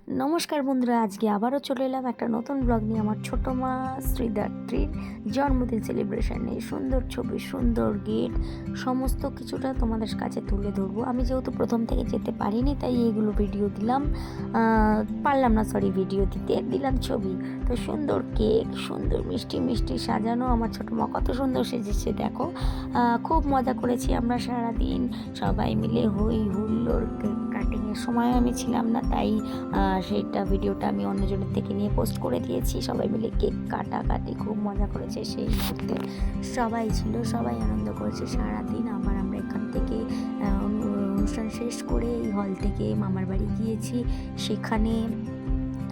নমস্কার বন্ধুরা, আজকে আবারও চলে এলাম একটা নতুন ব্লগ নিয়ে। আমার ছোটো মা শ্রীদাত্রীর জন্মদিন সেলিব্রেশন নিয়ে সুন্দর ছবি, সুন্দর গেট, সমস্ত কিছুটা তোমাদের কাছে তুলে ধরবো। আমি যেহেতু প্রথম থেকে যেতে পারিনি, তাই এইগুলো ভিডিও দিলাম, ভিডিও দিলাম ছবি। তো সুন্দর কেক, সুন্দর মিষ্টি মিষ্টি সাজানো, আমার ছোটো মা কত সুন্দর সেজেছে দেখো। খুব মজা করেছি আমরা সারাদিন সবাই মিলে, হই হুল্লোড়। কেক কাটিংয়ের সময় আমি ছিলাম না, তাই সেইটা ভিডিওটা আমি অন্যজনের থেকে নিয়ে পোস্ট করে দিয়েছি। সবাই মিলে কেক কাটাকাটি খুব মজা করেছে সেই মুহূর্তে, সবাই ছিল, সবাই আনন্দ করেছে সারাদিন। আবার আমরা এখান থেকে অনুষ্ঠান শেষ করে এই হল থেকে মামার বাড়ি গিয়েছি, সেখানে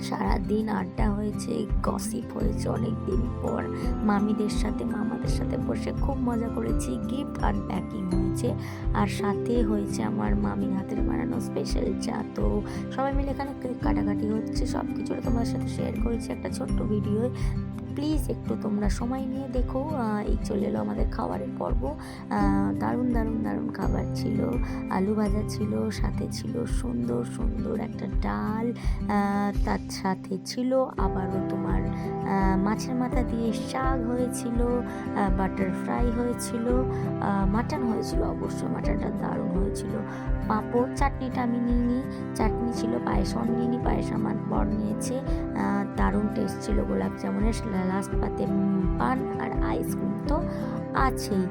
সারাদিন আড্ডা হয়েছে, গসিপ হয়েছে অনেক দিন পর। মামিদের সাথে মামাদের সাথে বসে খুব মজা করেছি, গিফট আনপ্যাকিং হয়েছে, আর সাথে হয়েছে আমার মামির হাতের বানানো স্পেশাল চা। তো সবাই মিলে এখানে কেক কাটাকাটি হচ্ছে, সব কিছুটা তোমার সাথে শেয়ার করেছি একটা ছোট্ট ভিডিও। প্লিজ একটু তোমরা সময় নিয়ে দেখো। এই চলে এলো আমাদের খাবারের পর্ব। দারুণ দারুণ দারুণ খাবার ছিল, আলু ভাজা ছিল, সাথে ছিল সুন্দর সুন্দর একটা ডাল, তার সাথে ছিল আবারও তোমার মাছের মাথা দিয়ে শাক হয়েছিল, বাটার ফ্রাই হয়েছিল, মাটন হয়েছিল, অবশ্যই মাটনটা দারুণ হয়েছিল, পাঁপড়, চাটনিটা আমি নিইনি, চাটনি ছিল, পায়েস নিইনি, পায়েস আমার বর নিয়েছে। দারুণ টেস্ট ছিল গোলাপ জামুনের, লাস্ট পাতে পান আর আইসক্রিম তো আছেই।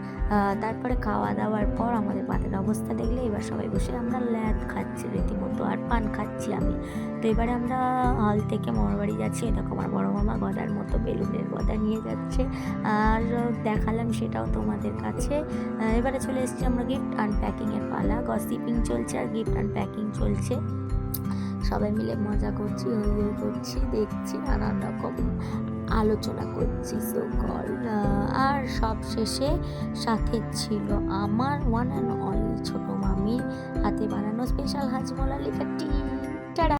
তারপরে খাওয়া দাওয়ার পর আমাদের পাতের অবস্থা দেখলে এবার সবাই বসে আমরা ল্যাদ খাচ্ছি রীতিমতো, আর পান খাচ্ছি আমি। তো এবারে আমরা হল থেকে মামার বাড়ি যাচ্ছি। দেখো আমার বড় মামা গদার মতো বেলুনের গদা নিয়ে যাচ্ছে, আর দেখালাম সেটাও তোমাদের কাছে। এবারে চলে এসেছি আমরা গিফট আনপ্যাকিংয়ের পালা, গসিপিং চলছে আর গিফট আনপ্যাকিং চলছে। সবাই মিলে মজা করছি, হই হই করছি, দেখছি, নানান রকম আলোচনা করছি সো কল। আর সব শেষে সাথে ছিল আমার ওয়ান অ্যান্ড অনলি ছোটো মামির হাতে বানানো স্পেশাল হাজমোলা লেখা টি।